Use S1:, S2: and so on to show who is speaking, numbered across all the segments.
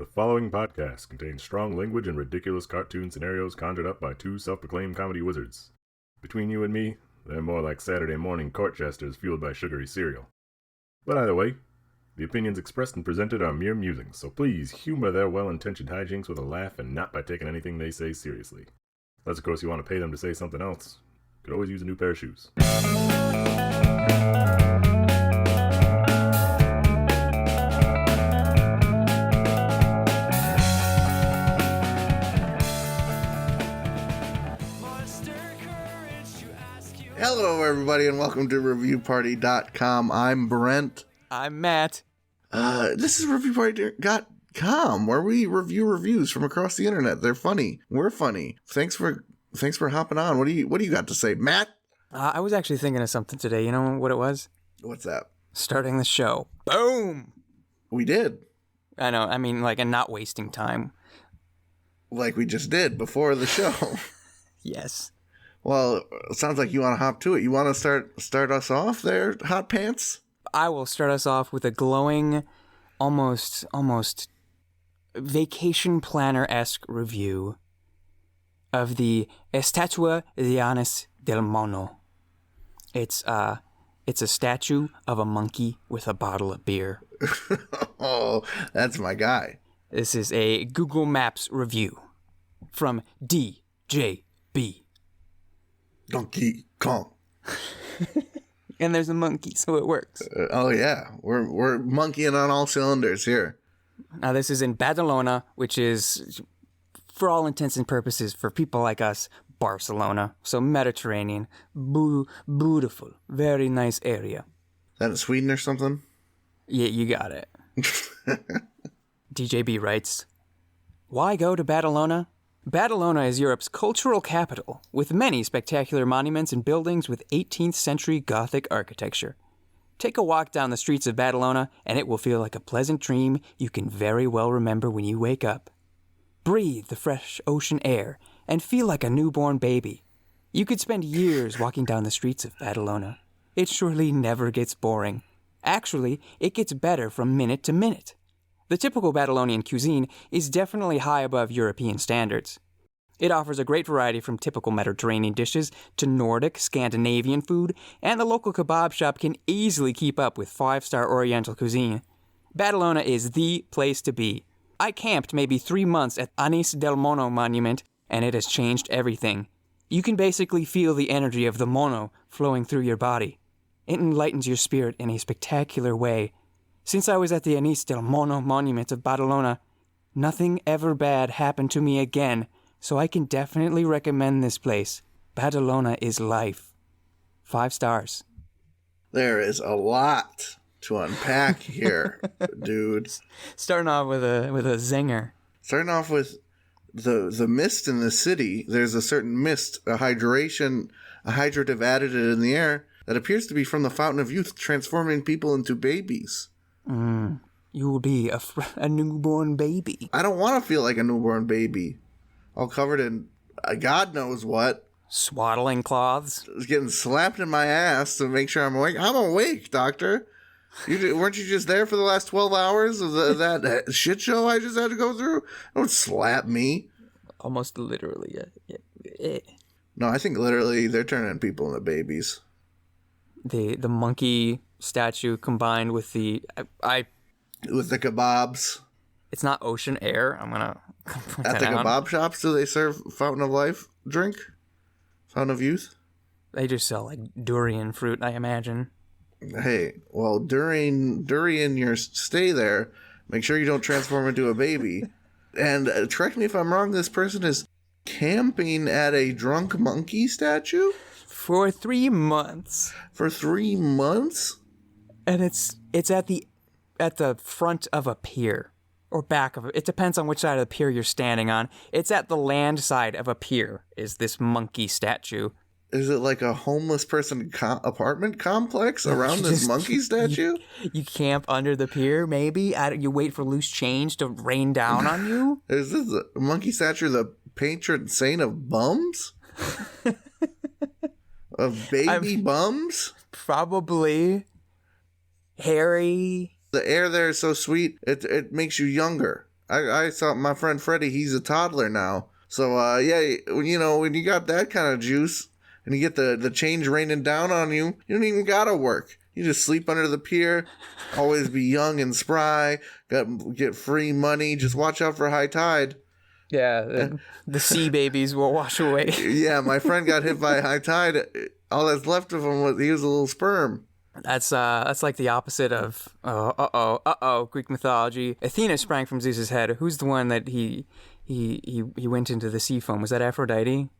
S1: The following podcast contains strong language and ridiculous cartoon scenarios conjured up by two self-proclaimed comedy wizards. Between you and me, they're more like Saturday morning court jesters fueled by sugary cereal. But either way, the opinions expressed and presented are mere musings, so please humor their well-intentioned hijinks with a laugh and not by taking anything they say seriously. Unless, of course, you want to pay them to say something else. Could always use a new pair of shoes.
S2: Hello, everybody, and welcome to ReviewParty.com. I'm Brent.
S3: I'm Matt.
S2: This is ReviewParty.com, where we review reviews from across the internet. They're funny. We're funny. Thanks for hopping on. What do you got to say, Matt?
S3: I was actually thinking of something today. You know what it was?
S2: What's that?
S3: Starting the show. Boom!
S2: We did.
S3: I know. I mean, and not wasting time.
S2: Like we just did before the show.
S3: Yes.
S2: Well, it sounds like you want to hop to it. You want to start us off there, Hot Pants?
S3: I will start us off with a glowing, almost vacation planner-esque review of the Estatua de Anis del Mono. It's a statue of a monkey with a bottle of beer.
S2: Oh, that's my guy.
S3: This is a Google Maps review from DJB.
S2: Donkey Kong.
S3: And there's a monkey, so it works.
S2: Oh yeah, we're monkeying on all cylinders here.
S3: Now this is in Badalona, which is, for all intents and purposes, for people like us, Barcelona. So Mediterranean, beautiful, very nice area.
S2: That in Sweden or something?
S3: Yeah, you got it. DJB writes, "Why go to Badalona? Badalona is Europe's cultural capital, with many spectacular monuments and buildings with 18th century Gothic architecture. Take a walk down the streets of Badalona, and it will feel like a pleasant dream you can very well remember when you wake up. Breathe the fresh ocean air, and feel like a newborn baby. You could spend years walking down the streets of Badalona. It surely never gets boring. Actually, it gets better from minute to minute. The typical Badalonian cuisine is definitely high above European standards. It offers a great variety from typical Mediterranean dishes to Nordic, Scandinavian food, and the local kebab shop can easily keep up with 5-star Oriental cuisine. Badalona is the place to be. I camped maybe 3 months at Anis del Mono monument, and it has changed everything. You can basically feel the energy of the mono flowing through your body. It enlightens your spirit in a spectacular way. Since I was at the Anis del Mono monument of Badalona, nothing ever bad happened to me again, so I can definitely recommend this place. Badalona is life. 5 stars.
S2: There is a lot to unpack here, dude.
S3: Starting off with a zinger.
S2: Starting off with the mist in the city. There's a certain mist, a hydrative additive in the air that appears to be from the Fountain of Youth, transforming people into babies.
S3: You will be a newborn baby.
S2: I don't want to feel like a newborn baby. All covered in God knows what.
S3: Swaddling cloths.
S2: Getting slapped in my ass to make sure I'm awake. I'm awake, doctor. Weren't you just there for the last 12 hours of that shit show I just had to go through? Don't slap me.
S3: Almost literally. Yeah.
S2: No, I think literally they're turning people into babies.
S3: The monkey statue combined with the
S2: with the kebabs.
S3: It's not ocean air. I'm gonna
S2: at the kebab shops. Do they serve Fountain of Life drink? Fountain of Youth?
S3: They just sell like durian fruit, I imagine.
S2: Hey, well, during your stay there, make sure you don't transform into a baby. And correct me if I'm wrong. This person is camping at a drunk monkey statue
S3: for 3 months.
S2: For 3 months.
S3: And it's at the front of a pier or back of it. It depends on which side of the pier you're standing on. It's at the land side of a pier is this monkey statue.
S2: Is it like a homeless person apartment complex around this monkey statue?
S3: You camp under the pier, maybe? You wait for loose change to rain down on you?
S2: Is this a monkey statue the patron saint of bums? Of baby bums?
S3: Probably. Hairy.
S2: The air there is so sweet, it makes you younger. I saw my friend Freddie. He's a toddler now. So yeah, when you got that kind of juice and you get the change raining down on you, you don't even gotta work. You just sleep under the pier, always be young and spry, get free money. Just watch out for high tide.
S3: Yeah, the sea babies will wash away.
S2: Yeah, my friend got hit by high tide. All that's left of him was a little sperm.
S3: That's like the opposite of Greek mythology. Athena sprang from Zeus's head. Who's the one that he went into the sea foam? Was that Aphrodite?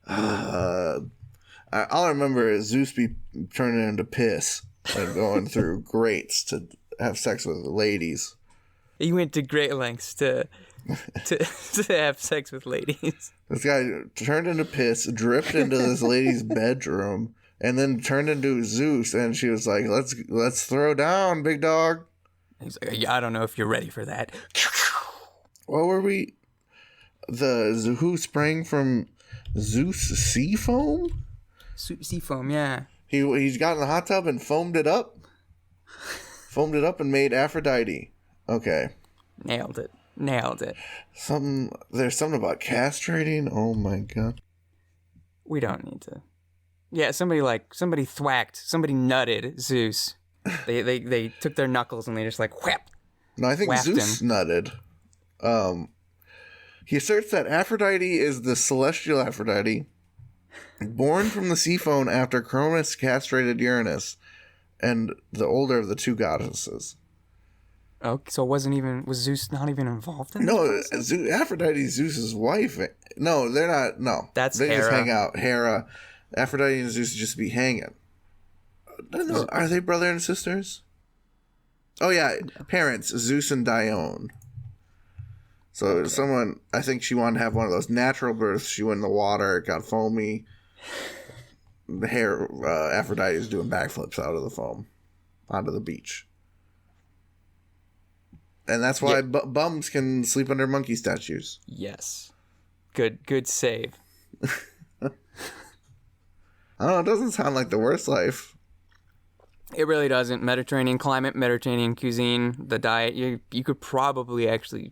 S2: All I remember is Zeus be turning into piss and going through grates to have sex with ladies.
S3: He went to great lengths to have sex with ladies.
S2: This guy turned into piss, dripped into this lady's bedroom, and then turned into Zeus. And she was like, "Let's throw down, big dog."
S3: He's like, "I don't know if you're ready for that."
S2: What were we? Who sprang from Zeus sea foam?
S3: Sea foam, yeah.
S2: He's got in the hot tub and foamed it up and made Aphrodite. Okay. Nailed it. There's something about castrating. Oh my god.
S3: We don't need to. Yeah, somebody nutted Zeus. They took their knuckles and they just like whap.
S2: No, I think Zeus nutted. He asserts that Aphrodite is the celestial Aphrodite, born from the sea foam after Cronus castrated Uranus, and the older of the two goddesses.
S3: Oh, so was Zeus not even involved in this?
S2: No, Aphrodite is Zeus's wife. No, they're not. No.
S3: That's
S2: they
S3: Hera.
S2: Just hang out. Hera, Aphrodite and Zeus just be hanging. No, are they brother and sisters? Oh, yeah. Parents, Zeus and Dione. So someone, I think she wanted to have one of those natural births. She went in the water, it got foamy. The hair, Aphrodite is doing backflips out of the foam onto the beach. And that's why bums can sleep under monkey statues.
S3: Yes. Good save.
S2: I don't know, it doesn't sound like the worst life.
S3: It really doesn't. Mediterranean climate, Mediterranean cuisine, the diet, you could probably actually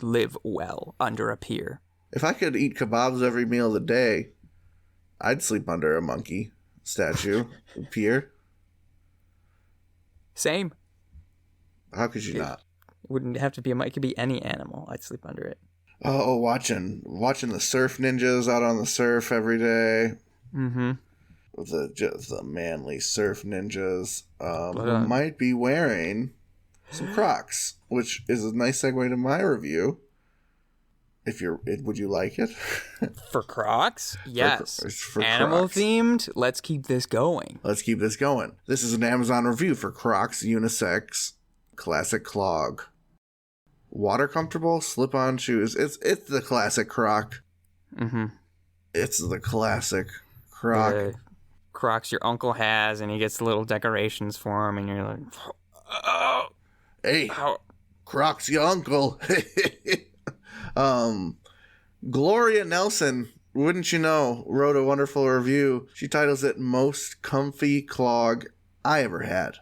S3: live well under a pier.
S2: If I could eat kebabs every meal of the day, I'd sleep under a monkey statue pier.
S3: Same.
S2: How could you not?
S3: It wouldn't have to be it could be any animal. I'd sleep under it.
S2: Oh, watching the surf ninjas out on the surf every day.
S3: Mm-hmm.
S2: The manly surf ninjas who might be wearing some Crocs, which is a nice segue to my review. Would you like it?
S3: For Crocs? Yes.
S2: For
S3: Animal
S2: Crocs.
S3: themed? Let's keep this going.
S2: This is an Amazon review for Crocs unisex classic clog. Water comfortable slip-on shoes. It's the classic Croc.
S3: Mm-hmm.
S2: It's the classic Croc.
S3: The Crocs your uncle has, and he gets little decorations for him, and you're like, oh.
S2: Hey, Croc's your uncle. Gloria Nelson, wouldn't you know, wrote a wonderful review. She titles it Most Comfy Clog I Ever Had.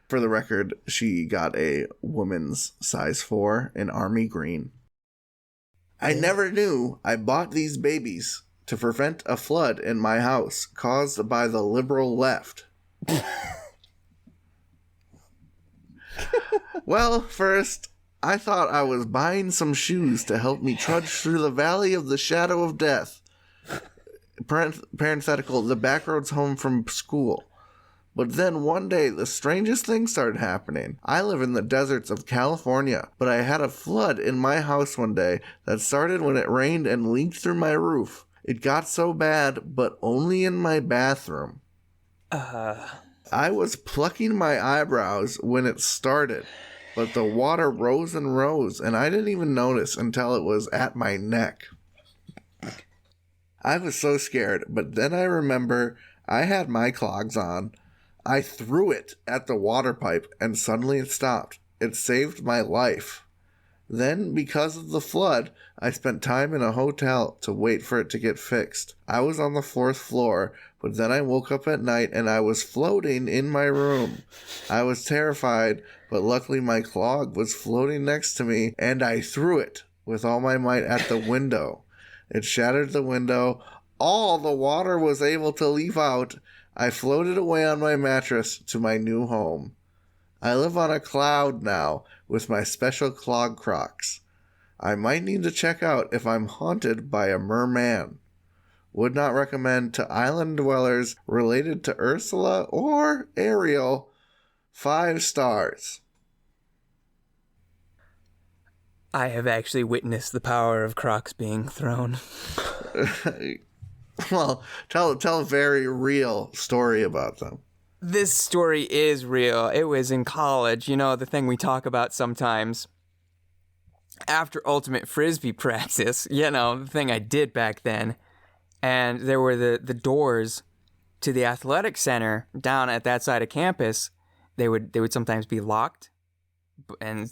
S2: For the record, she got a woman's size 4 in army green. I never knew I bought these babies to prevent a flood in my house caused by the liberal left. Well, first, I thought I was buying some shoes to help me trudge through the valley of the shadow of death. Parenthetical, the back roads home from school. But then one day, the strangest thing started happening. I live in the deserts of California, but I had a flood in my house one day that started when it rained and leaked through my roof. It got so bad, but only in my bathroom. I was plucking my eyebrows when it started, but the water rose and rose, and I didn't even notice until it was at my neck. I was so scared, but then I remember I had my clogs on. I threw it at the water pipe, and suddenly it stopped. It saved my life. Then, because of the flood, I spent time in a hotel to wait for it to get fixed. I was on the 4th floor, but then I woke up at night and I was floating in my room. I was terrified, but luckily my clog was floating next to me, and I threw it with all my might at the window. It shattered the window. All the water was able to leave out. I floated away on my mattress to my new home. I live on a cloud now with my special clog Crocs. I might need to check out if I'm haunted by a merman. Would not recommend to island dwellers related to Ursula or Ariel. 5 stars.
S3: I have actually witnessed the power of Crocs being thrown.
S2: Well, tell a very real story about them.
S3: This story is real. It was in college, the thing we talk about sometimes. After ultimate frisbee practice, the thing I did back then. And there were the doors to the athletic center down at that side of campus. They would sometimes be locked. And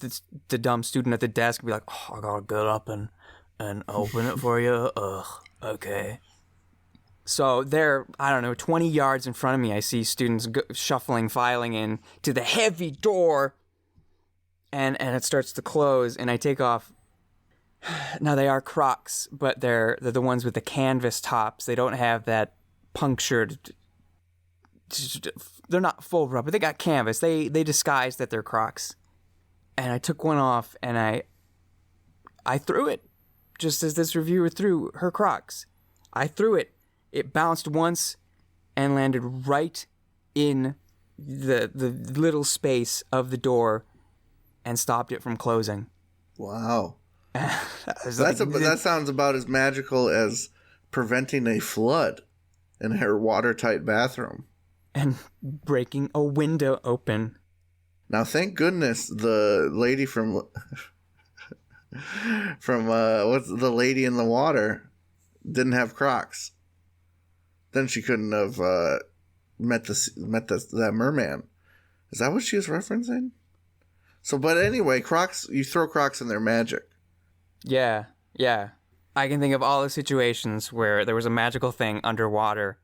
S3: the dumb student at the desk would be like, "Oh, I gotta get up and open it for you. Ugh, okay." So there, 20 yards in front of me, I see students shuffling, filing in to the heavy door, and it starts to close, and I take off. Now they are Crocs, but they're the ones with the canvas tops. They don't have that punctured. They're not full rubber. They got canvas. They disguise that they're Crocs, and I took one off, and I threw it, just as this reviewer threw her Crocs. I threw it. It bounced once and landed right in the little space of the door and stopped it from closing.
S2: Wow. That sounds about as magical as preventing a flood in her watertight bathroom.
S3: And breaking a window open.
S2: Now, thank goodness the lady from what's the Lady in the Water didn't have Crocs. Then she couldn't have met that merman. Is that what she was referencing? So, but anyway, Crocs. You throw Crocs and they're magic.
S3: Yeah. I can think of all the situations where there was a magical thing underwater.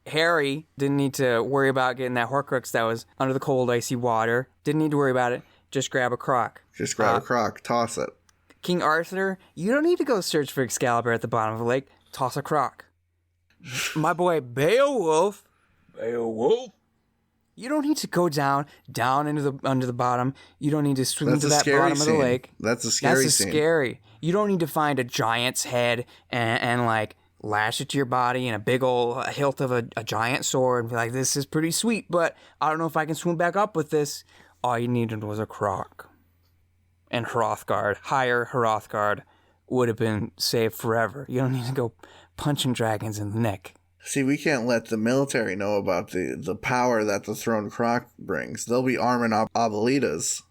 S3: Harry didn't need to worry about getting that Horcrux that was under the cold, icy water. Didn't need to worry about it. Just grab a Croc.
S2: Just grab a Croc. Toss it.
S3: King Arthur, you don't need to go search for Excalibur at the bottom of the lake. Toss a Croc. My boy Beowulf, you don't need to go down under the bottom. You don't need to swim to that bottom of the lake.
S2: That's a scary scene.
S3: Scary. You don't need to find a giant's head and like lash it to your body and a big old hilt of a giant sword and be like, this is pretty sweet, but I don't know if I can swim back up with this. All you needed was a Croc. And higher Hrothgar would have been saved forever. You don't need to go punching dragons in the neck.
S2: See, we can't let the military know about the power that the thrown Croc brings. They'll be arming Obelitas.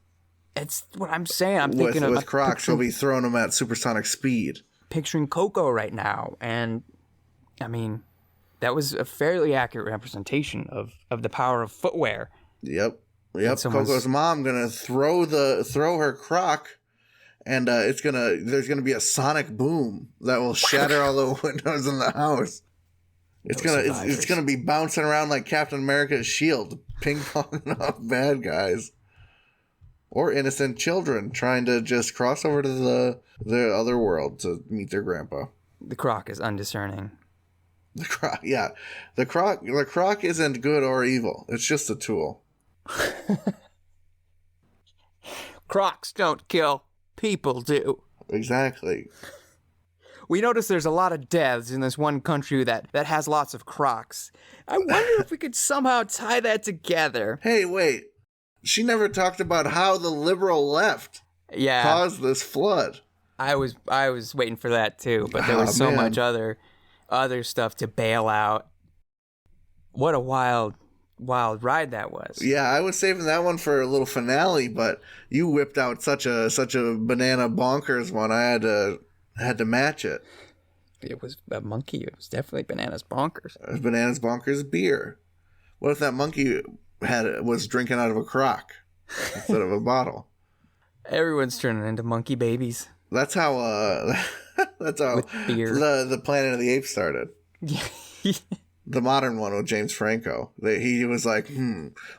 S3: It's what I'm saying. I'm thinking
S2: with Crocs. They'll be throwing them at supersonic speed.
S3: Picturing Coco right now, and I mean, that was a fairly accurate representation of the power of footwear.
S2: Yep. Coco's mom gonna throw her Croc. And there's gonna be a sonic boom that will shatter all the windows in the house. It's gonna be bouncing around like Captain America's shield, ping ponging off bad guys or innocent children trying to just cross over to the other world to meet their grandpa.
S3: The Croc is undiscerning.
S2: The Croc, yeah, the Croc isn't good or evil. It's just a tool.
S3: Crocs don't kill. People do.
S2: Exactly.
S3: We notice there's a lot of deaths in this one country that has lots of Crocs. I wonder if we could somehow tie that together.
S2: Hey, wait. She never talked about how the liberal left caused this flood.
S3: I was waiting for that too, but there was so much other stuff to bail out. What a wild ride that was.
S2: Yeah, I was saving that one for a little finale, but you whipped out such a banana bonkers one. I had to match it.
S3: It was a monkey. It was definitely bananas bonkers.
S2: It was bananas bonkers beer. What if that monkey was drinking out of a Croc instead of a bottle?
S3: Everyone's turning into monkey babies.
S2: That's how that's how
S3: With beer.
S2: the Planet of the Apes started. The modern one with James Franco. He was like,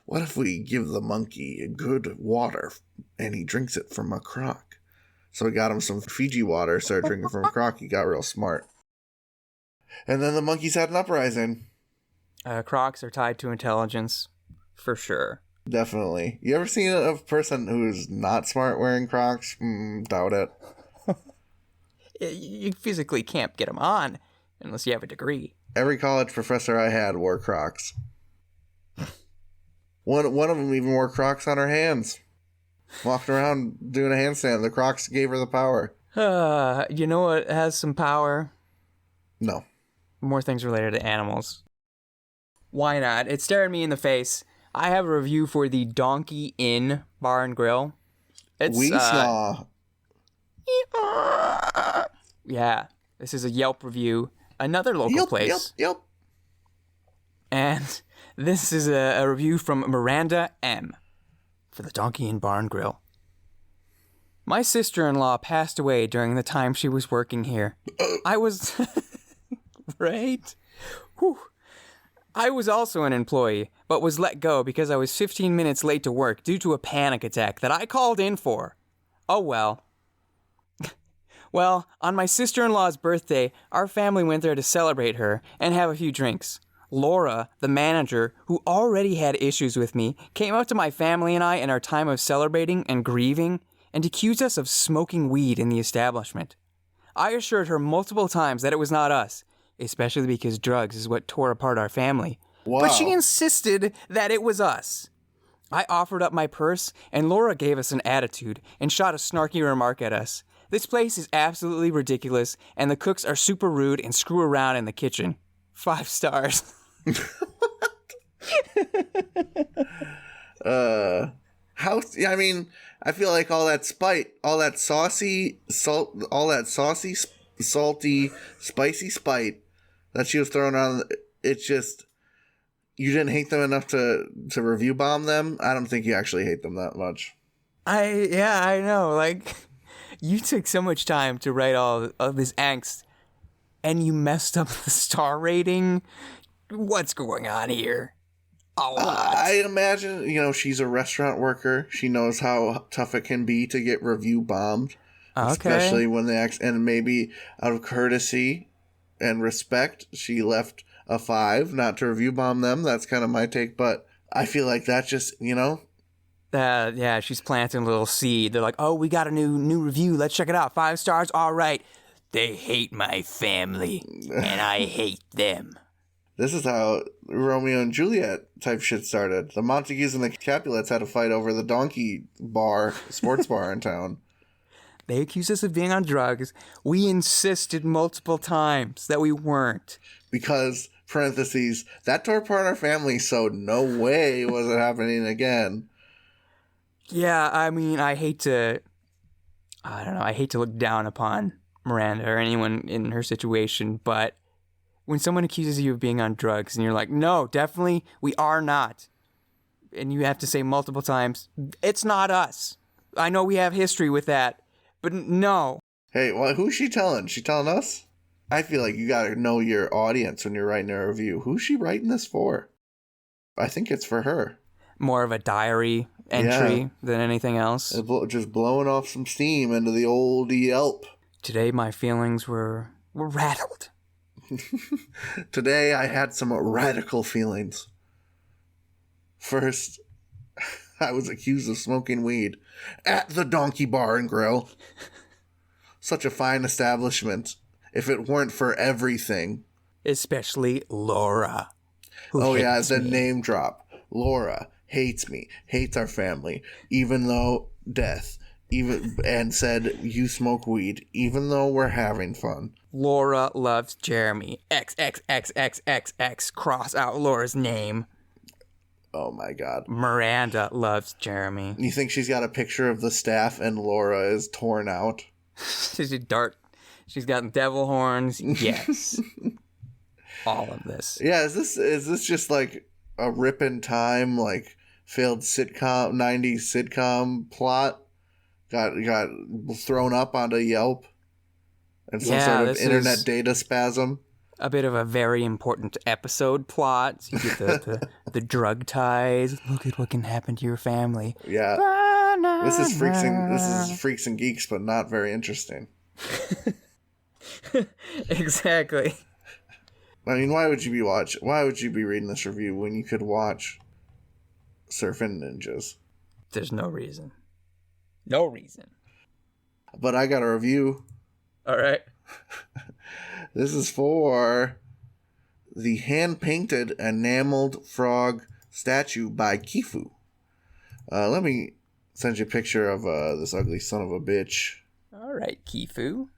S2: what if we give the monkey good water and he drinks it from a croc? So we got him some Fiji water, started drinking from a croc. He got real smart. And then the monkeys had an uprising.
S3: Crocs are tied to intelligence, for sure.
S2: Definitely. You ever seen a person who's not smart wearing Crocs? Doubt it.
S3: You physically can't get them on unless you have a degree.
S2: Every college professor I had wore Crocs. One of them even wore Crocs on her hands. Walked around doing a handstand. The Crocs gave her the power.
S3: You know what has some power?
S2: No.
S3: More things related to animals. Why not? It stared me in the face. I have a review for the Donkey Inn Bar and Grill. It's yeah, this is a Yelp review. Another local place.
S2: Yelp.
S3: And this is a review from Miranda M. for the Donkey Inn Bar and Grill. My sister-in-law passed away during the time she was working here. I was... right? Whew. I was also an employee, but was let go because I was 15 minutes late to work due to a panic attack that I called in for. Oh well. Well, on my sister-in-law's birthday, our family went there to celebrate her and have a few drinks. Laura, the manager, who already had issues with me, came up to my family and I in our time of celebrating and grieving and accused us of smoking weed in the establishment. I assured her multiple times that it was not us, especially because drugs is what tore apart our family.
S2: Wow.
S3: But she insisted that it was us. I offered up my purse, and Laura gave us an attitude and shot a snarky remark at us. This place is absolutely ridiculous, and the cooks are super rude and screw around in the kitchen. 5 stars.
S2: I mean, I feel like all that spite, all that saucy, salty, spicy spite that she was throwing on, it's just, you didn't hate them enough to review bomb them. I don't think you actually hate them that much.
S3: I know. Like, you took so much time to write all of this angst, and you messed up the star rating. What's going on here? A lot.
S2: I imagine, she's a restaurant worker. She knows how tough it can be to get review bombed. Okay. Especially when they and maybe out of courtesy and respect, she left a 5, not to review bomb them. That's kind of my take, but I feel like that just,
S3: yeah, she's planting a little seed. They're like, oh, we got a new review. Let's check it out. 5 stars. All right. They hate my family, and I hate them.
S2: This is how Romeo and Juliet type shit started. The Montagues and the Capulets had a fight over the donkey bar, sports bar in town.
S3: They accused us of being on drugs. We insisted multiple times that we weren't.
S2: Because, parentheses, that tore apart our family, so no way was it happening again.
S3: Yeah, I mean, I hate to look down upon Miranda or anyone in her situation, but when someone accuses you of being on drugs and you're like, no, definitely, we are not. And you have to say multiple times, it's not us. I know we have history with that, but no.
S2: Hey, well, who's she telling? She telling us? I feel like you gotta know your audience when you're writing a review. Who's she writing this for? I think it's for her.
S3: More of a diary entry than anything else.
S2: Just blowing off some steam into the old Yelp.
S3: Today my feelings were rattled.
S2: Today I had some radical feelings. First, I was accused of smoking weed at the Donkey Bar and Grill. Such a fine establishment. If it weren't for everything.
S3: Especially Laura.
S2: The name drop. Laura hates me, hates our family, even though death, and said you smoke weed, even though we're having fun.
S3: Laura loves Jeremy. XXXXXX. Cross out Laura's name.
S2: Oh my God.
S3: Miranda loves Jeremy.
S2: You think she's got a picture of the staff and Laura is torn out?
S3: She's a dart. She's got devil horns. Yes. All of this.
S2: Yeah, is this just like a rip in time, like failed sitcom, 90s sitcom plot? got thrown up onto Yelp and some
S3: Yeah,
S2: sort of internet data spasm.
S3: A bit of a very important episode plot. So you get the drug ties. Look at what can happen to your family.
S2: Yeah. This is freaks and geeks, but not very interesting.
S3: Exactly.
S2: I mean, why would you be reading this review when you could watch Surfing Ninjas?
S3: There's no reason. No reason.
S2: But I got a review.
S3: All right.
S2: This is for the hand-painted enameled frog statue by Kifu. Let me send you a picture of this ugly son of a bitch.
S3: All right, Kifu.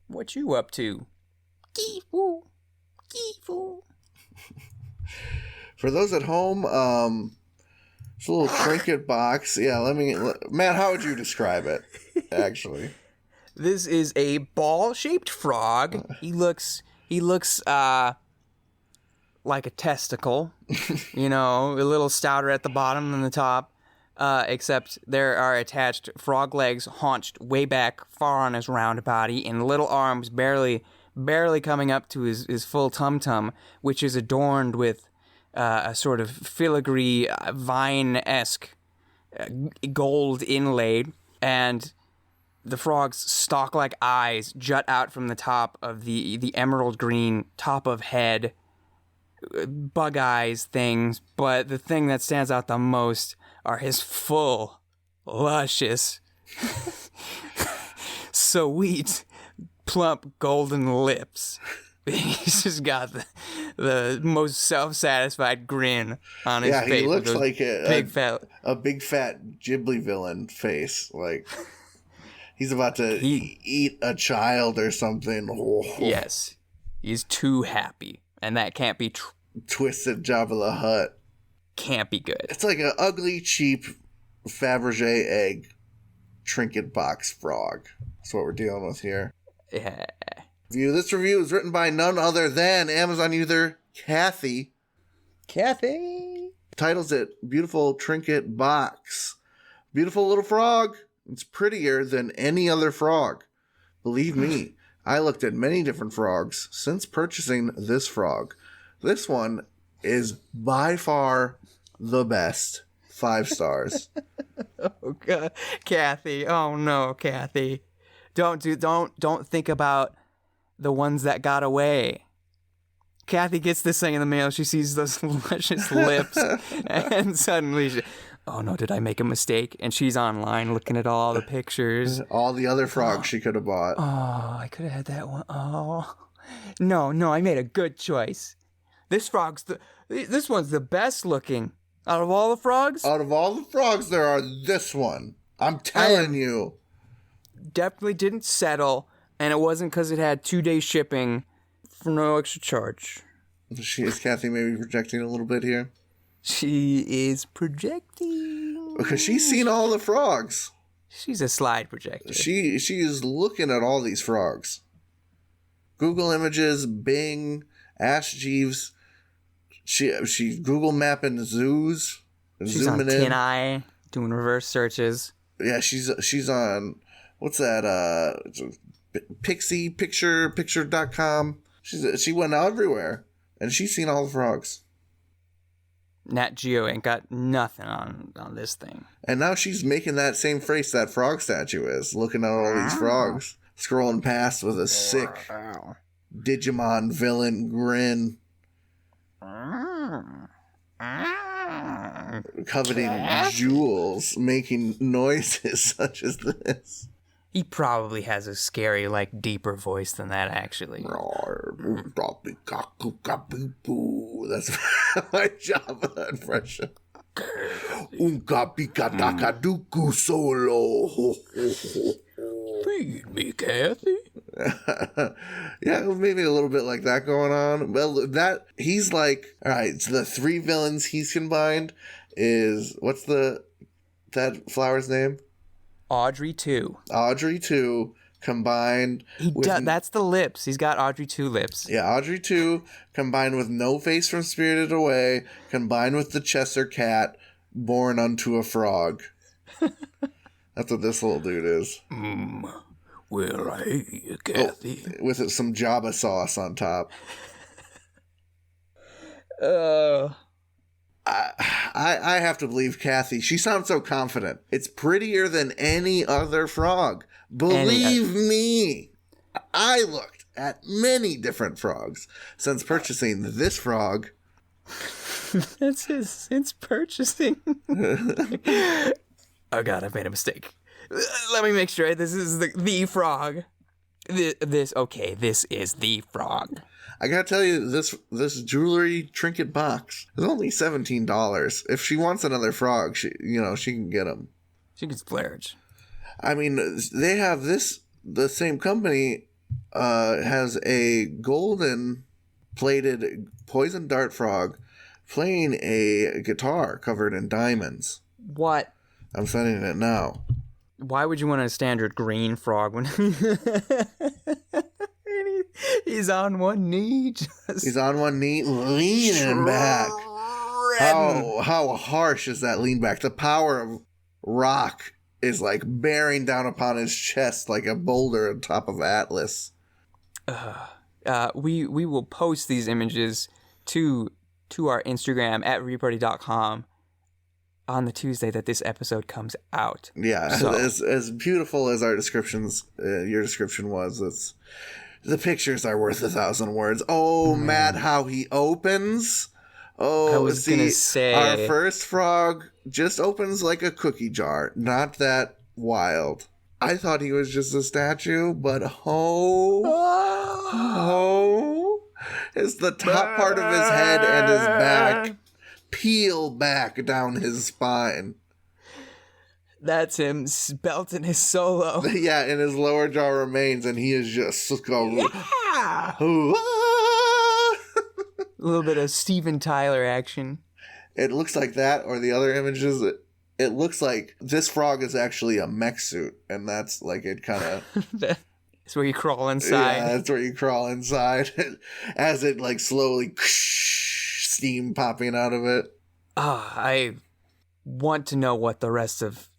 S3: What you up to? Kifu. Kifu.
S2: For those at home, it's a little trinket box. Yeah, Matt, how would you describe it, actually?
S3: This is a ball-shaped frog. He looks like a testicle, a little stouter at the bottom than the top, except there are attached frog legs haunched way back far on his round body and little arms barely coming up to his full tum-tum, which is adorned with a sort of filigree, vine-esque gold inlaid, and the frog's stalk-like eyes jut out from the top of the emerald green top of head, bug eyes things, but the thing that stands out the most are his full, luscious, sweet, plump golden lips. He's just got the most self-satisfied grin on his face.
S2: Yeah, he looks like
S3: a
S2: big fat Ghibli villain face. Like he's about to eat a child or something. Oh.
S3: Yes, he's too happy, and that can't be
S2: twisted Jabba the Hut.
S3: Can't be good.
S2: It's like an ugly, cheap Fabergé egg trinket box frog. That's what we're dealing with here.
S3: Yeah.
S2: This review is written by none other than Amazon user Kathy. Titles it Beautiful Trinket Box. Beautiful little frog. It's prettier than any other frog. Believe me, I looked at many different frogs since purchasing this frog. This one is by far the best. 5 stars.
S3: Oh God, Kathy. Oh no, Kathy. Don't think about the ones that got away. Kathy gets this thing in the mail. She sees those luscious lips, and suddenly oh no, did I make a mistake? And she's online looking at all the pictures.
S2: All the other frogs she could have bought.
S3: Oh, I could have had that one. Oh. No, I made a good choice. This one's the best looking. Out of all the frogs?
S2: Out of all the frogs, there are this one. I'm telling you.
S3: Definitely didn't settle, and it wasn't because it had 2-day shipping for no extra charge.
S2: Is Kathy maybe projecting a little bit here?
S3: She is projecting.
S2: Because she's seen all the frogs.
S3: She's a slide projector.
S2: She is looking at all these frogs. Google Images, Bing, Ask Jeeves. She Google mapping zoos.
S3: She's on TinEye doing reverse searches.
S2: Yeah, she's on what's that? Picture.com. She went everywhere, and she's seen all the frogs.
S3: Nat Geo ain't got nothing on this thing.
S2: And now she's making that same face that frog statue is, looking at all these frogs, scrolling past with a sick Digimon villain grin. Coveting jewels, making noises such as this.
S3: He probably has a scary, deeper voice than that, actually.
S2: That's my Java impression. Unka pika takaduku solo.
S3: Feed me, Kathy.
S2: Yeah, maybe a little bit like that going on. Well, he's like, all right, so the 3 villains he's combined is, what's that flower's name?
S3: Audrey 2.
S2: Audrey 2 combined
S3: that's the lips. He's got Audrey 2 lips.
S2: Yeah, Audrey 2 combined with No Face from Spirited Away, combined with the Cheshire Cat born unto a frog. That's what this little dude is.
S3: Well, hey, Kathy.
S2: Oh, with some Jabba sauce on top. I have to believe Kathy. She sounds so confident. It's prettier than any other frog. Believe me. I looked at many different frogs since purchasing this frog.
S3: That's his since purchasing. Oh God, I've made a mistake. Let me make sure this is the frog. This is the frog.
S2: I gotta tell you, this jewelry trinket box is only $17. If she wants another frog, she can get them.
S3: She can splurge.
S2: I mean, they have this. The same company has a golden plated poison dart frog playing a guitar covered in diamonds.
S3: What?
S2: I'm sending it now.
S3: Why would you want a standard green frog when he's on one knee?
S2: He's on one knee, leaning back. How harsh is that lean back? The power of rock is like bearing down upon his chest like a boulder on top of Atlas.
S3: We will post these images to our Instagram at reparty.com on the Tuesday that this episode comes out.
S2: Yeah, so. as beautiful as our descriptions, your description was, the pictures are worth 1,000 words. Oh, Matt, how he opens. Oh,
S3: I was gonna say,
S2: our first frog just opens like a cookie jar. Not that wild. I thought he was just a statue, but is the top part of his head and his back peel back down his spine.
S3: That's him belting his solo.
S2: Yeah, and his lower jaw remains, and he is just going.
S3: Yeah! A little bit of Steven Tyler action.
S2: It looks like that, or the other images. It looks like this frog is actually a mech suit, and that's like it kind of.
S3: That's where you crawl inside.
S2: Yeah, that's where you crawl inside, as it like slowly steam popping out of it.
S3: I want to know what the rest of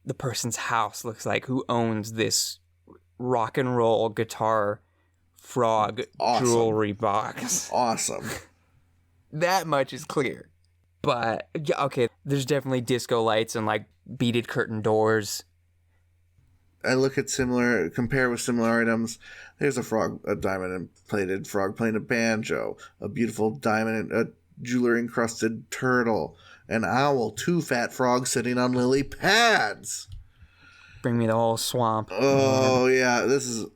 S3: the person's house looks like who owns this rock and roll guitar frog jewelry box.
S2: Awesome.
S3: That much is clear. But, okay, there's definitely disco lights and, like, beaded curtain doors.
S2: I look at compare with similar items. There's a diamond-plated frog playing a banjo, a beautiful diamond, jewelry-encrusted turtle, an owl, 2 fat frogs sitting on lily pads.
S3: Bring me the whole swamp.
S2: Oh, yeah, this is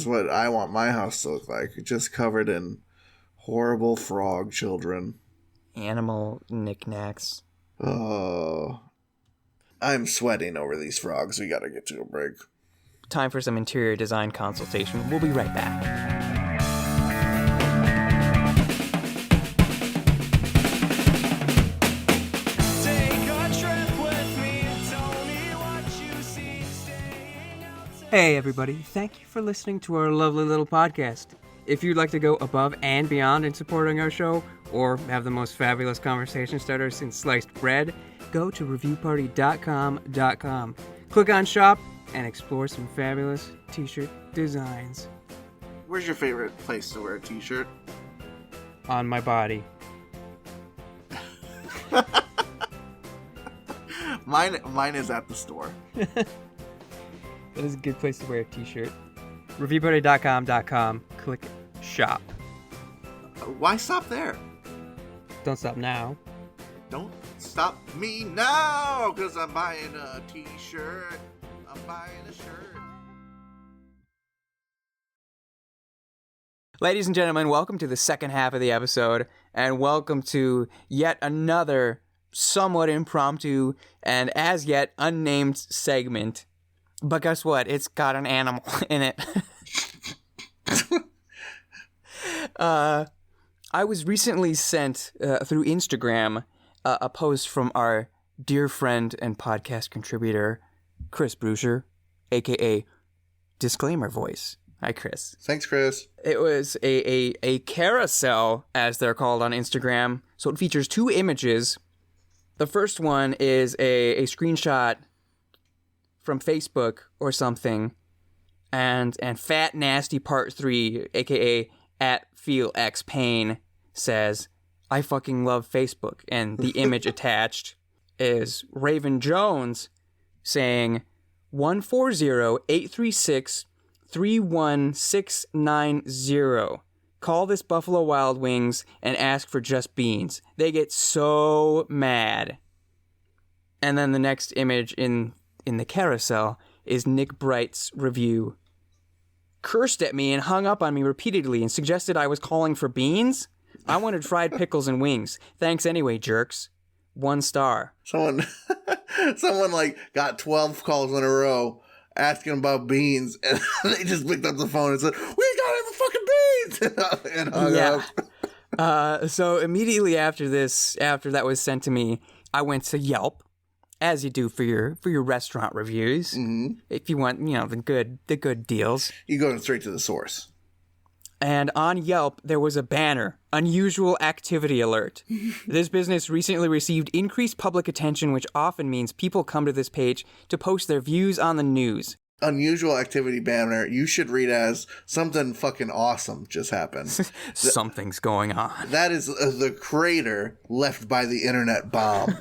S2: what I want my house to look like, just covered in horrible frog children.
S3: Animal knickknacks.
S2: Oh, I'm sweating over these frogs. We gotta get to a break.
S3: Time for some interior design consultation. We'll be right back. Hey everybody, thank you for listening to our lovely little podcast. If you'd like to go above and beyond in supporting our show, or have the most fabulous conversation starter since sliced bread, go to reviewparty.com. Click on shop and explore some fabulous t-shirt designs.
S2: Where's your favorite place to wear a t-shirt?
S3: On my body.
S2: Mine is at the store.
S3: That is a good place to wear a t-shirt. Reviewparty.com. Click shop.
S2: Why stop there?
S3: Don't stop now.
S2: Don't stop me now, because I'm buying a t-shirt. I'm buying a shirt.
S3: Ladies and gentlemen, welcome to the second half of the episode, and welcome to yet another somewhat impromptu and as yet unnamed segment. But guess what? It's got an animal in it. I was recently sent through Instagram a post from our dear friend and podcast contributor, Chris Bruscher, a.k.a. Disclaimer Voice. Hi, Chris.
S2: Thanks, Chris.
S3: It was a carousel, as they're called on Instagram. So it features 2 images The first one is a screenshot from Facebook or something, and Fat Nasty Part 3, aka @FeelXPain, says, "I fucking love Facebook," and the image attached is Raven Jones saying 140-836-31690. Call this Buffalo Wild Wings and ask for just beans. They get so mad. And then the next image in the carousel is Nick Bright's review. Cursed at me and hung up on me repeatedly and suggested I was calling for beans? I wanted fried pickles and wings. Thanks anyway, jerks. 1 star.
S2: Someone like got 12 calls in a row asking about beans, and they just picked up the phone and said, "We got him fucking beans!" and hung up.
S3: So immediately after that was sent to me, I went to Yelp, as you do for your restaurant reviews. Mm-hmm. If you want, the good deals.
S2: You go straight to the source.
S3: And on Yelp, there was a banner, unusual activity alert. This business recently received increased public attention, which often means people come to this page to post their views on the news.
S2: Unusual activity banner, you should read as something fucking awesome just happened.
S3: Something's going on.
S2: That is the crater left by the internet bomb.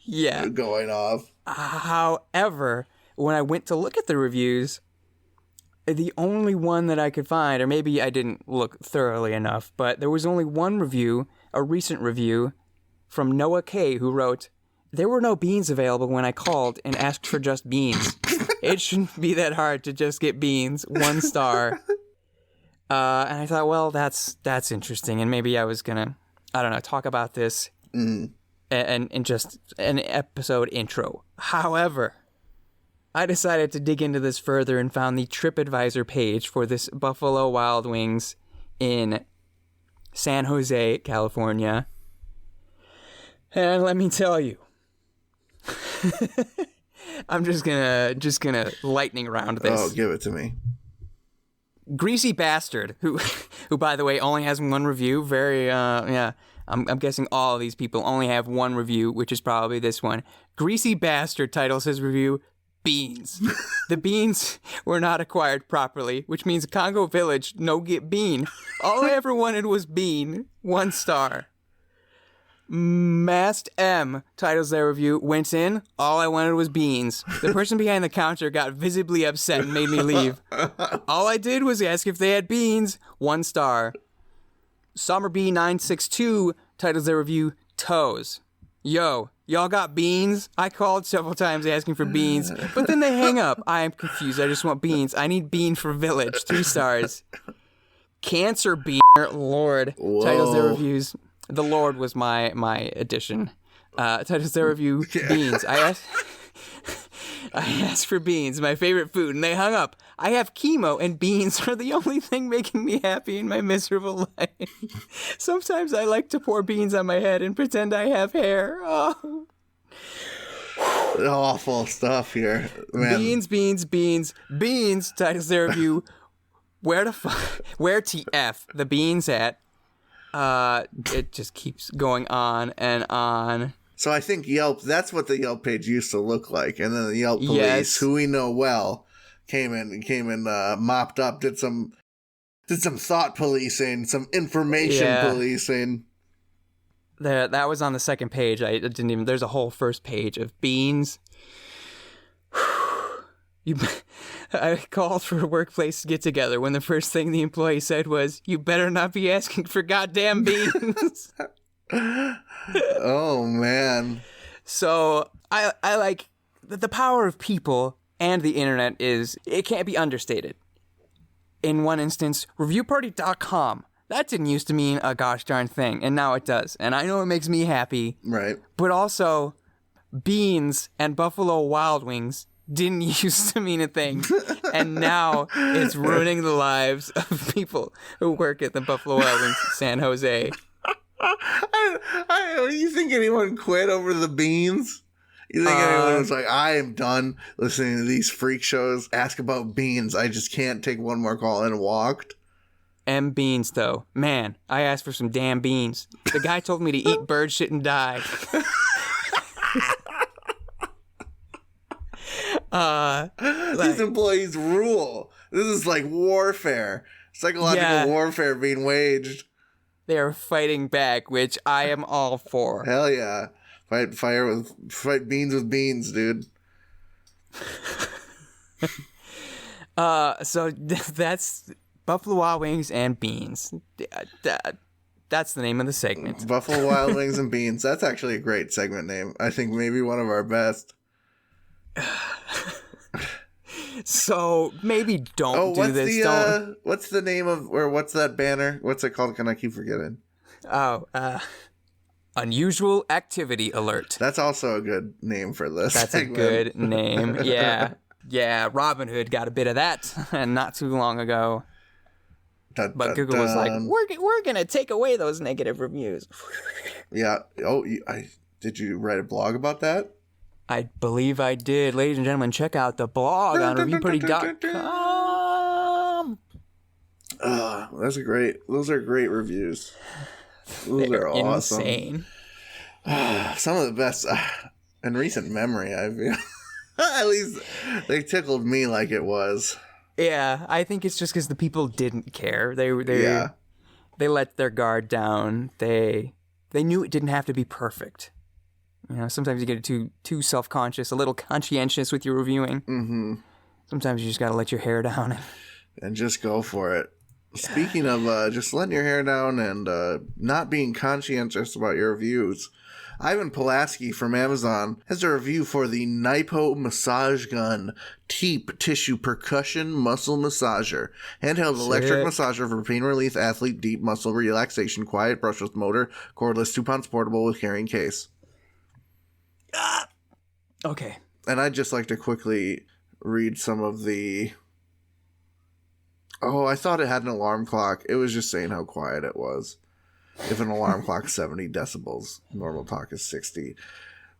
S3: Yeah.
S2: Going off.
S3: However, when I went to look at the reviews, the only one that I could find, or maybe I didn't look thoroughly enough, but there was only one review, a recent review, from Noah K., who wrote, "There were no beans available when I called and asked for just beans. It shouldn't be that hard to just get beans. 1 star." And I thought, well, that's interesting, and maybe I was gonna, talk about this and just an episode intro. However, I decided to dig into this further and found the TripAdvisor page for this Buffalo Wild Wings in San Jose, California. And let me tell you, I'm just gonna lightning round this.
S2: Oh, give it to me.
S3: Greasy Bastard, who by the way only has 1 review. I'm guessing all of these people only have 1 review, which is probably this one. Greasy Bastard titles his review, "Beans. The beans were not acquired properly, which means Congo Village no get bean. All I ever wanted was bean. 1 star. Mast M titles their review, "Went in, all I wanted was beans. The person behind the counter got visibly upset and made me leave. All I did was ask if they had beans. 1 star. Summer B962 titles their review, "Toes. Yo, y'all got beans? I called several times asking for beans, but then they hang up. I am confused. I just want beans. I need bean for village. 3 stars. Cancer Beaner Lord titles their reviews. The Lord was my addition. Titles their review, "Beans. I asked for beans, my favorite food, and they hung up. I have chemo, and beans are the only thing making me happy in my miserable life. Sometimes I like to pour beans on my head and pretend I have hair. Oh."
S2: Awful stuff here, man.
S3: Beans titles their review, where TF the beans at? It just keeps going on and on.
S2: So I think Yelp, that's what the Yelp page used to look like. And then the Yelp police,
S3: yes,
S2: who we know well, came in, mopped up, did some thought policing, some information policing.
S3: That was on the second page. I didn't even, there's a whole first page of beans. I called for a workplace get-together when the first thing the employee said was, "You better not be asking for goddamn beans."
S2: Oh, man.
S3: So I like the power of people and the internet it can't be understated. In one instance, reviewparty.com, that didn't used to mean a gosh darn thing, and now it does. And I know it makes me happy.
S2: Right.
S3: But also, beans and Buffalo Wild Wings didn't used to mean a thing, and now it's ruining the lives of people who work at the Buffalo Wild Wings San Jose.
S2: You think anyone quit over the beans? You think anyone was like, "I am done listening to these freak shows ask about beans. I just can't take one more call," and walked?
S3: Beans, though. Man, I asked for some damn beans. The guy told me to eat bird shit and die.
S2: These employees rule. This is like warfare. Psychological warfare being waged.
S3: They are fighting back, which I am all for.
S2: Hell yeah. Fight beans with beans, dude.
S3: So that's Buffalo Wild Wings and beans. That's the name of the segment.
S2: Buffalo Wild Wings and beans. That's actually a great segment name. I think maybe one of our best.
S3: So maybe don't do this.
S2: What's the name of, or what's that banner? What's it called? Can I keep forgetting?
S3: Unusual Activity Alert.
S2: That's also a good name for this.
S3: That's segment. A good name. Yeah. Yeah, Robin Hood got a bit of that not too long ago. But Google was like, we're going to take away those negative reviews.
S2: Yeah. Oh, did you write a blog about that?
S3: I believe I did. Ladies and gentlemen, check out the blog on reviewpretty.com.
S2: Those are great reviews. Those are awesome.
S3: Insane.
S2: Some of the best in recent memory, I feel. At least they tickled me like it was.
S3: Yeah, I think it's just because the people didn't care. They let their guard down. They knew it didn't have to be perfect. You know, sometimes you get too self-conscious, a little conscientious with your reviewing. Mm-hmm. Sometimes you just got to let your hair down.
S2: And just go for it. Speaking of just letting your hair down and not being conscientious about your reviews, Ivan Pulaski from Amazon has a review for the Nypo Massage Gun Teep Tissue Percussion Muscle Massager. Handheld electric massager for pain relief, athlete, deep muscle relaxation, quiet brushless motor, cordless, 2 pounds portable with carrying case.
S3: Okay.
S2: And I'd just like to quickly read some of the... Oh, I thought it had an alarm clock. It was just saying how quiet it was. If an alarm clock's 70 decibels, normal talk is 60.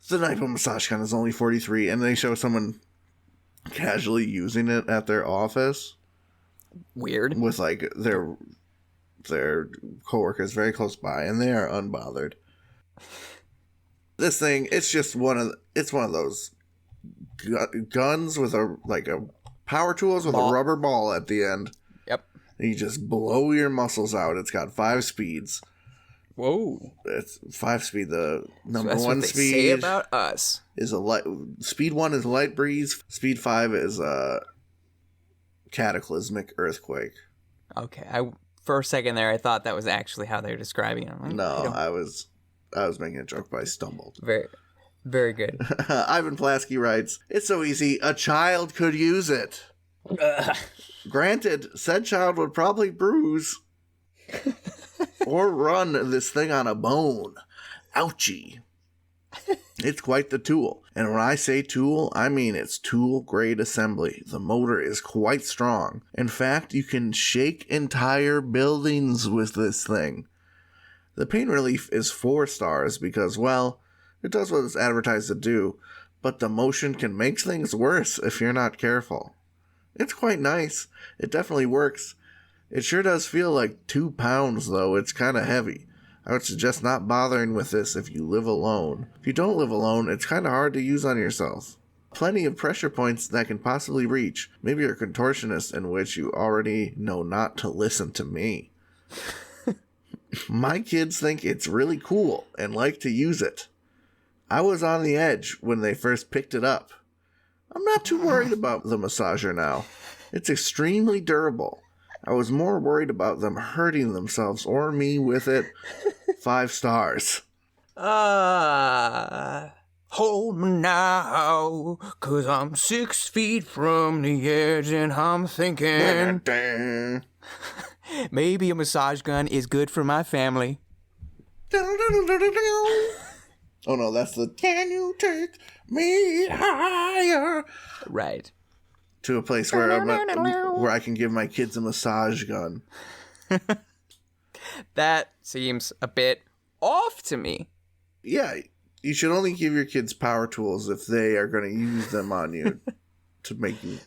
S2: The Nypo Massage Gun is only 43, and they show someone casually using it at their office.
S3: Weird.
S2: With, like, their coworkers very close by, and they are unbothered. This thing, it's just one of those guns with a power tools with a rubber ball at the end.
S3: Yep.
S2: And you just blow your muscles out. It's got 5 speeds.
S3: Whoa.
S2: It's 5-speed. The number
S3: so
S2: one
S3: what
S2: speed
S3: they say about us
S2: is speed 1 is light breeze. Speed 5 is a cataclysmic earthquake.
S3: Okay. For a second there, I thought that was actually how they were describing it. Like,
S2: no, I was making a joke, but I stumbled.
S3: Very, very good.
S2: Ivan Pulaski writes, "It's so easy, a child could use it. Granted, said child would probably bruise or run this thing on a bone. Ouchie. It's quite the tool. And when I say tool, I mean it's tool-grade assembly. The motor is quite strong. In fact, you can shake entire buildings with this thing. The pain relief is 4 stars because, well, it does what it's advertised to do, but the motion can make things worse if you're not careful. It's quite nice. It definitely works. It sure does feel like 2 pounds, though. It's kind of heavy. I would suggest not bothering with this if you live alone. If you don't live alone, it's kind of hard to use on yourself. Plenty of pressure points that can possibly reach. Maybe you're a contortionist in which you already know not to listen to me. My kids think it's really cool and like to use it. I was on the edge when they first picked it up. I'm not too worried about the massager now. It's extremely durable. I was more worried about them hurting themselves or me with it. 5 stars.
S3: Hold me now, 'cause I'm 6 feet from the edge and I'm thinking maybe a massage gun is good for my family.
S2: Oh no, that's the "Can you take me higher?"
S3: Right.
S2: To a place where I can give my kids a massage gun.
S3: That seems a bit off to me.
S2: Yeah, you should only give your kids power tools if they are going to use them on you to make you...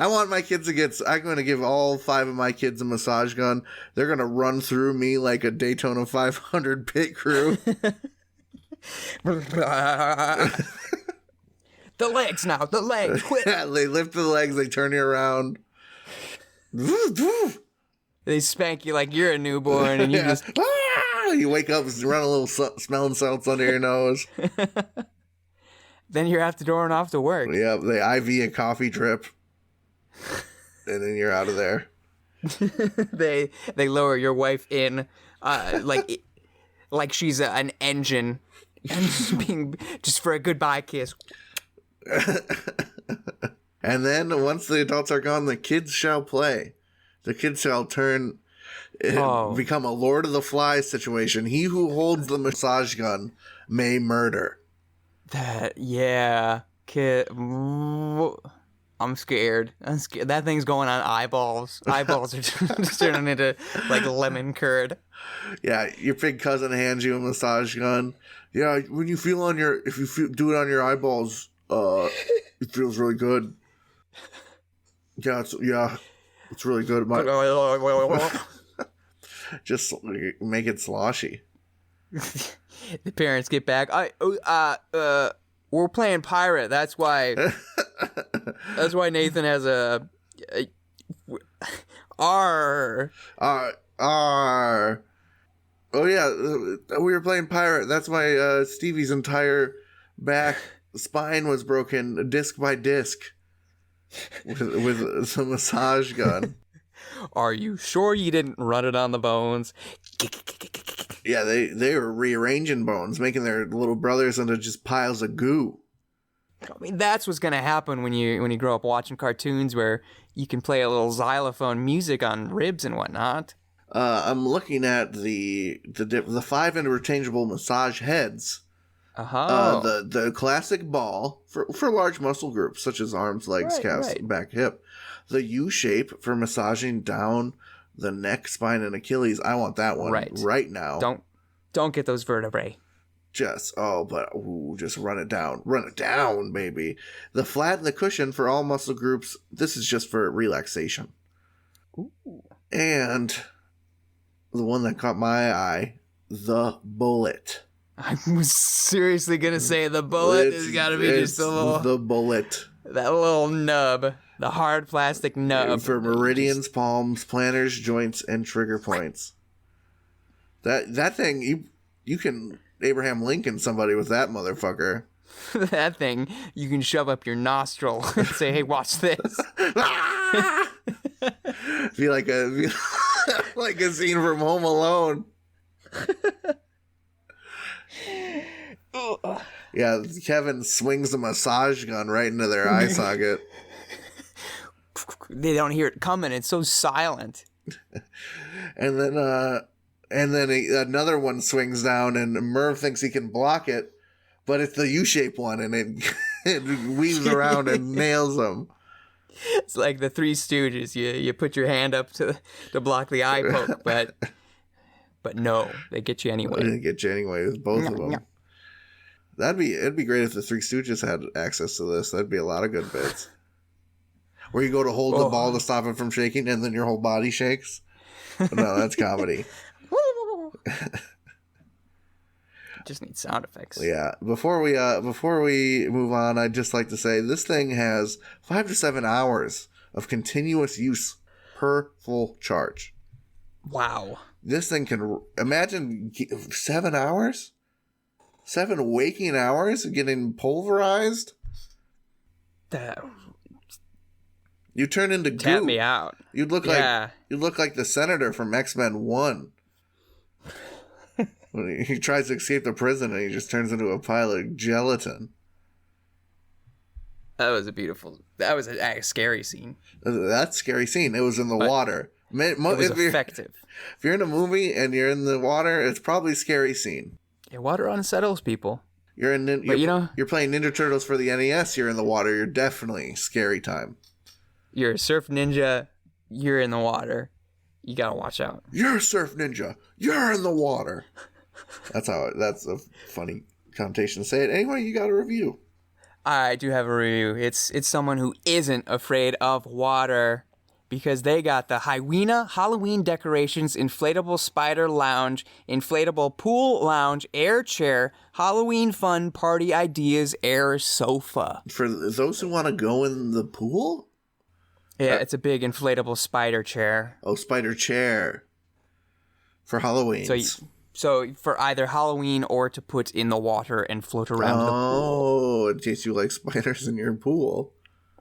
S2: I want my kids to get. I'm going to give all 5 of my kids a massage gun. They're going to run through me like a Daytona 500 pit crew.
S3: The legs now, the legs. Quit.
S2: Yeah, they lift the legs, they turn you around.
S3: They spank you like you're a newborn, and you just
S2: you wake up, run a little smelling salts under your nose.
S3: Then you're after dooring off to work.
S2: Yeah, they IV a coffee drip, and then you're out of there.
S3: They lower your wife in, like she's an engine, and just for a goodbye kiss.
S2: And then once the adults are gone, the kids shall play. The kids shall become a Lord of the Flies situation. He who holds the massage gun may murder.
S3: Kid. I'm scared. That thing's going on eyeballs. Eyeballs are just turning into like lemon curd.
S2: Yeah, your big cousin hands you a massage gun. Yeah, when you do it on your eyeballs, it feels really good. Yeah, it's really good. Just make it sloshy.
S3: The parents get back. We're playing pirate. That's why. That's why Nathan has a R.
S2: R. Oh yeah, we were playing pirate. That's why Stevie's entire back spine was broken, disc by disc, with some massage gun.
S3: Are you sure you didn't run it on the bones?
S2: Yeah, they were rearranging bones, making their little brothers into just piles of goo.
S3: I mean, that's what's gonna happen when you grow up watching cartoons where you can play a little xylophone music on ribs and whatnot.
S2: I'm looking at the 5 interchangeable massage heads. The classic ball for large muscle groups such as arms, legs, calves, back, hip. The U shape for massaging down the neck, spine, and Achilles. I want that one right now.
S3: Don't get those vertebrae.
S2: Just run it down, baby. The flat and the cushion for all muscle groups. This is just for relaxation.
S3: Ooh.
S2: And the one that caught my eye, the bullet.
S3: I was seriously gonna say the bullet has got to be just
S2: the bullet.
S3: That little nub, the hard plastic nub
S2: for meridians, palms, planters, joints, and trigger points. That thing you can Abraham Lincoln somebody with that motherfucker.
S3: That thing you can shove up your nostril and say, "Hey, watch this."
S2: Be like a scene from Home Alone. Yeah, Kevin swings a massage gun right into their eye socket.
S3: They don't hear it coming. It's so silent.
S2: And then another one swings down, and Merv thinks he can block it, but it's the U-shaped one, and it weaves around and nails him.
S3: It's like the Three Stooges. You put your hand up to block the eye poke, but no, they get you anyway.
S2: They get you anyway with both of them. It'd be great if the Three Stooges had access to this. That'd be a lot of good bits. Where you go to hold the ball to stop it from shaking, and then your whole body shakes. No, that's comedy.
S3: Just need sound effects.
S2: Yeah. Before we move on, I'd just like to say this thing has 5 to 7 hours of continuous use per full charge.
S3: Wow.
S2: This thing can imagine 7 hours, 7 waking hours of getting pulverized. You turn into goo.
S3: Tap me out.
S2: You'd look like the senator from X-Men 1. When he tries to escape the prison and he just turns into a pile of gelatin.
S3: That was a scary scene.
S2: That's a scary scene. It was in the water.
S3: It was effective.
S2: If you're in a movie and you're in the water, it's probably a scary scene.
S3: Yeah, water unsettles people.
S2: You're playing Ninja Turtles for the NES, you're in the water, you're definitely scary time.
S3: You're a surf ninja, you're in the water. You gotta watch out.
S2: You're a surf ninja, you're in the water. That's a funny connotation to say it. Anyway, you got a review.
S3: I do have a review. It's someone who isn't afraid of water because they got the Hyena Halloween decorations, inflatable spider lounge, inflatable pool lounge, air chair, Halloween fun party ideas, air sofa.
S2: For those who want to go in the pool?
S3: Yeah, it's a big inflatable spider chair.
S2: Oh, spider chair. For Halloween.
S3: So for either Halloween or to put in the water and float around the pool.
S2: Oh, in case you like spiders in your pool.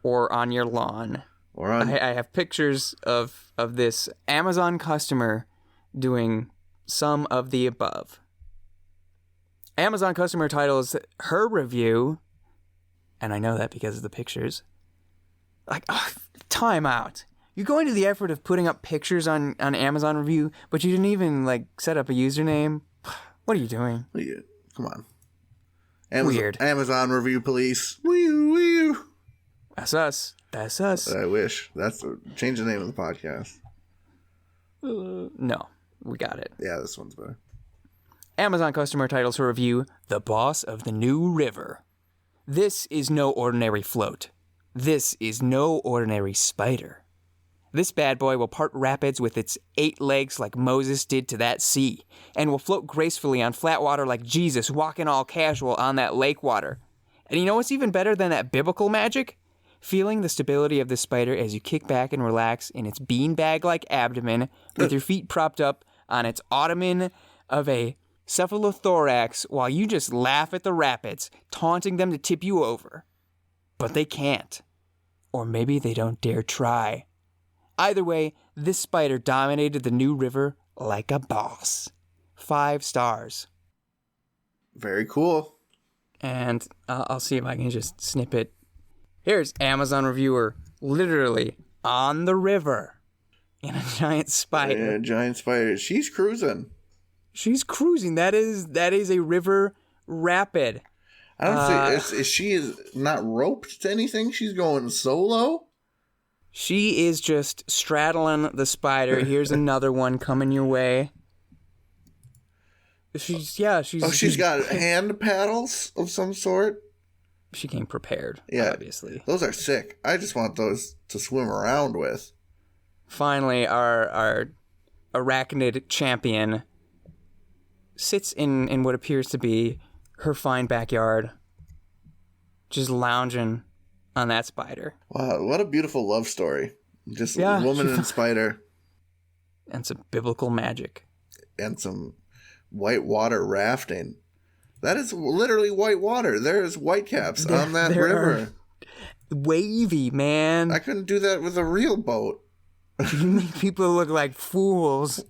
S3: Or on your lawn.
S2: Or on...
S3: I have pictures of this Amazon customer doing some of the above. Amazon customer titles her review, and I know that because of the pictures. Like, time out. You're going to the effort of putting up pictures on Amazon review, but you didn't even, like, set up a username? What are you doing?
S2: Come on.
S3: Weird.
S2: Amazon review police. Wee.
S3: That's us. That's us.
S2: I wish. Change the name of the podcast.
S3: No, we got it.
S2: Yeah, this one's better.
S3: Amazon customer titles her review, The Boss of the New River. This is no ordinary float. This is no ordinary spider. This bad boy will part rapids with its 8 legs like Moses did to that sea, and will float gracefully on flat water like Jesus walking all casual on that lake water. And you know what's even better than that biblical magic? Feeling the stability of the spider as you kick back and relax in its beanbag-like abdomen with your feet propped up on its ottoman of a cephalothorax while you just laugh at the rapids, taunting them to tip you over. But they can't. Or maybe they don't dare try. Either way, this spider dominated the new river like a boss. 5 stars.
S2: Very cool.
S3: And I'll see if I can just snip it. Here's Amazon reviewer, literally on the river in a giant spider.
S2: Yeah, giant spider. She's cruising.
S3: She's cruising. That is a river rapid.
S2: I don't see. Is she not roped to anything? She's going solo.
S3: She is just straddling the spider. Here's another one coming your way. She's
S2: got hand paddles of some sort.
S3: She came prepared,
S2: yeah,
S3: obviously.
S2: Those are sick. I just want those to swim around with.
S3: Finally, our arachnid champion sits in what appears to be her fine backyard, just lounging on that spider.
S2: Wow, what a beautiful love story. Just woman and spider.
S3: And some biblical magic.
S2: And some white water rafting. That is literally white water. There's whitecaps on that river.
S3: Wavy, man.
S2: I couldn't do that with a real boat.
S3: You make people look like fools.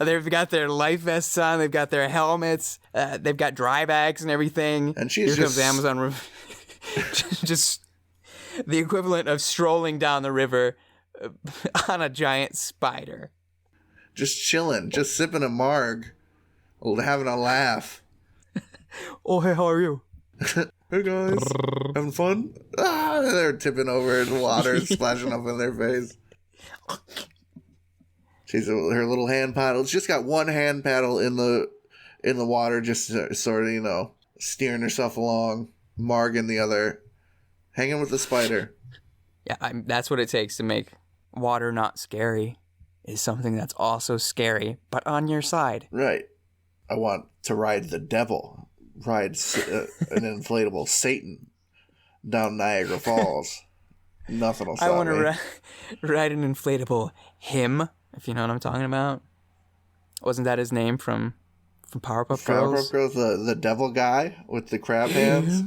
S3: They've got their life vests on. They've got their helmets. They've got dry bags and everything.
S2: And she's
S3: Here comes Amazon. Just the equivalent of strolling down the river on a giant spider.
S2: Just chilling. Just sipping a marg. Having a laugh.
S3: Oh, hey, how are you?
S2: Hey, guys. Having fun? They're tipping over in the water, splashing up in their face. She's her little hand paddle. She's just got one hand paddle in the water, just sort of, steering herself along. Marg in the other, hanging with the spider.
S3: Yeah, that's what it takes to make water not scary. Is something that's also scary, but on your side.
S2: Right. I want to ride the devil. Ride an inflatable Satan down Niagara Falls. Nothing will stop me.
S3: I want to ride an inflatable him, if you know what I'm talking about. Wasn't that his name from Powerpuff Girls?
S2: Powerpuff Girls, the devil guy with the crab hands?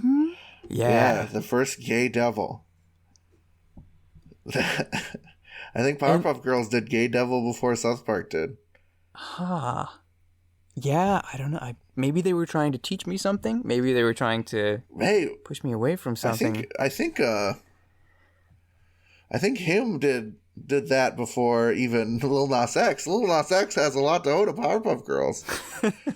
S2: Yeah, the first gay devil. I think Powerpuff Girls did gay devil before South Park did.
S3: Yeah, I don't know. Maybe they were trying to teach me something. Maybe they were trying to push me away from something.
S2: I think him did that before even Lil Nas X. Lil Nas X has a lot to owe to Powerpuff Girls.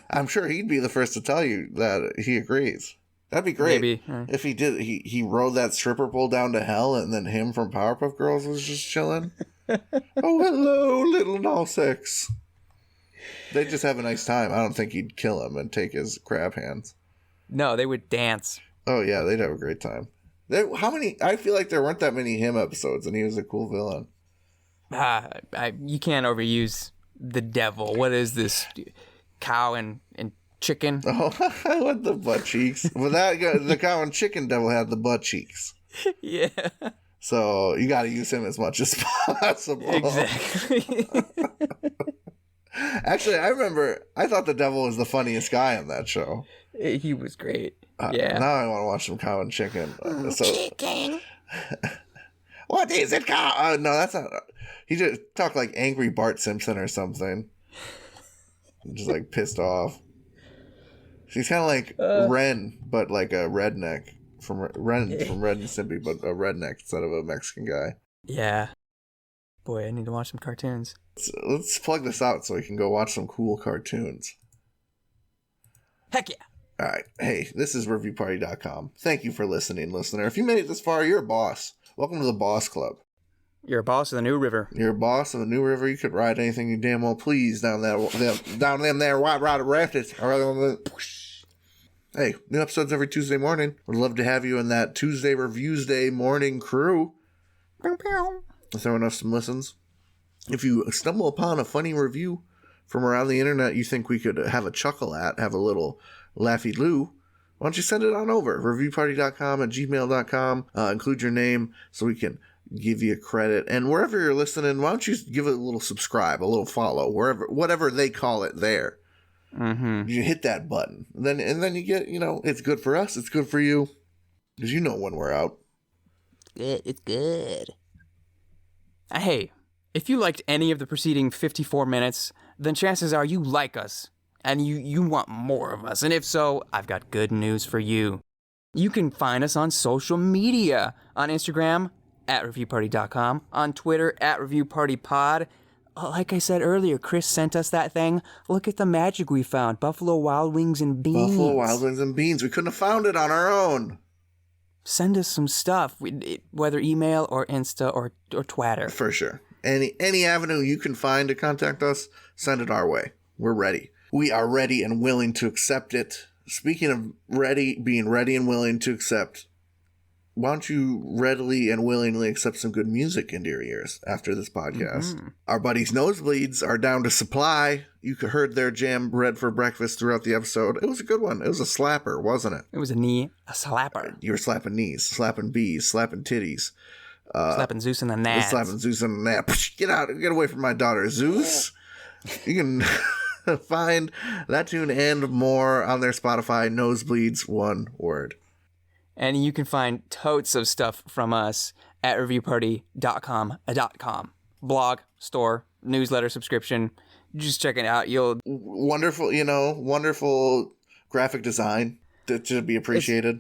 S2: I'm sure he'd be the first to tell you that he agrees. That'd be great.
S3: Maybe.
S2: If he did. He rode that stripper pole down to hell, and then him from Powerpuff Girls was just chilling. Oh, hello, Little Nas X. They'd just have a nice time. I don't think he'd kill him and take his crab hands.
S3: No, they would dance.
S2: Oh, yeah, they'd have a great time. How many? I feel like there weren't that many him episodes, and he was a cool villain.
S3: You can't overuse the devil. What is this? Cow and chicken?
S2: Oh, I want the butt cheeks. Well, the cow and chicken devil had the butt cheeks.
S3: Yeah.
S2: So you got to use him as much as possible.
S3: Exactly.
S2: Actually, I thought the devil was the funniest guy on that show.
S3: He was great. Yeah.
S2: Now I want to watch some cow and chicken.
S3: Chicken.
S2: What is it, cow? No, that's not. He just talked like angry Bart Simpson or something. Just like pissed off. She's kind of like Ren, but like a redneck from Ren and Stimpy, but a redneck instead of a Mexican guy.
S3: Yeah. Boy, I need to watch some cartoons.
S2: Let's plug this out so we can go watch some cool cartoons.
S3: Heck yeah.
S2: All right. Hey, this is ReviewParty.com. Thank you for listening, listener. If you made it this far, you're a boss. Welcome to the Boss Club.
S3: You're a boss of the New River.
S2: You're a boss of the New River. You could ride anything you damn well please down them there white rod rapids. Hey, new episodes every Tuesday morning. Would love to have you in that Tuesday Reviews Day morning crew. Throwing us some listens. If you stumble upon a funny review from around the internet you think we could have a chuckle at, have a little laughy-loo, why don't you send it on over? reviewparty.com@gmail.com. Include your name so we can give you credit. And wherever you're listening, why don't you give it a little subscribe, a little follow, whatever they call it there.
S3: Mm-hmm.
S2: You hit that button. And then you get, it's good for us. It's good for you. Because you know when we're out.
S3: It's good. Hey, if you liked any of the preceding 54 minutes, then chances are you like us. And you want more of us. And if so, I've got good news for you. You can find us on social media. On Instagram, @reviewparty.com. On Twitter, @reviewpartypod. Like I said earlier, Chris sent us that thing. Look at the magic we found. Buffalo Wild Wings and Beans.
S2: Buffalo Wild Wings and Beans. We couldn't have found it on our own.
S3: Send us some stuff, whether email or Insta or Twitter.
S2: For sure. Any avenue you can find to contact us, send it our way. We're ready. We are ready and willing to accept it. Speaking of being ready and willing to accept, why don't you readily and willingly accept some good music into your ears after this podcast? Mm-hmm. Our buddies Nosebleeds are down to supply. You heard their jam read for breakfast throughout the episode. It was a good one. It was a slapper, wasn't it?
S3: It was a slapper.
S2: You were slapping knees, slapping bees, slapping titties.
S3: Slapping Zeus in the nads.
S2: Slapping Zeus in the nads. Get out. Get away from my daughter, Zeus. You can find that tune and more on their Spotify, Nosebleeds, one word.
S3: And you can find totes of stuff from us at reviewparty.com. Blog, store, newsletter subscription. Just check it out.
S2: Wonderful graphic design that should be appreciated.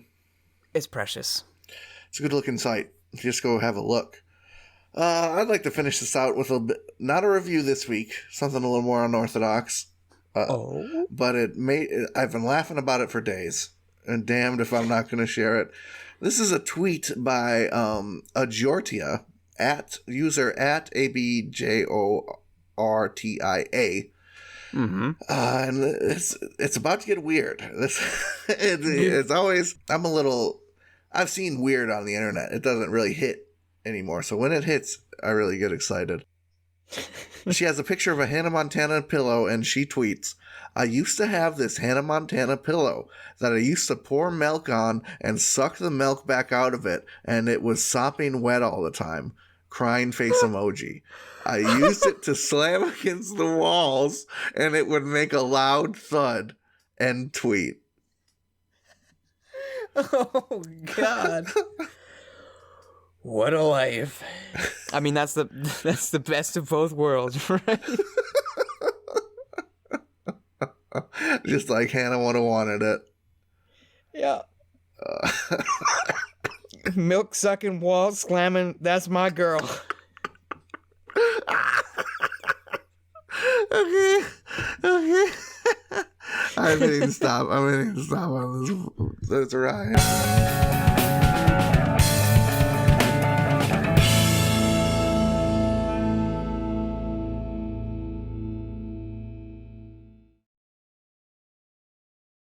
S3: It's precious. It's
S2: a good looking site. Just go have a look. I'd like to finish this out with not a review this week, something a little more unorthodox. But I've been laughing about it for days, and damned if I'm not going to share it. This is a tweet by Ajortia user at ABJORTIA. Mm-hmm. And it's about to get weird. It's always I've seen weird on the internet. It doesn't really hit anymore. So when it hits, I really get excited. She has a picture of a Hannah Montana pillow, and she tweets, "I used to have this Hannah Montana pillow that I used to pour milk on and suck the milk back out of it, and it was sopping wet all the time. Crying face emoji. I used it to slam against the walls, and it would make a loud thud." End tweet.
S3: Oh, God. What a life. I mean, that's the best of both worlds, right?
S2: Just like Hannah would have wanted it.
S3: Yeah. Milk sucking, wall slamming, that's my girl.
S2: Okay. I'm going to stop on this. That's right.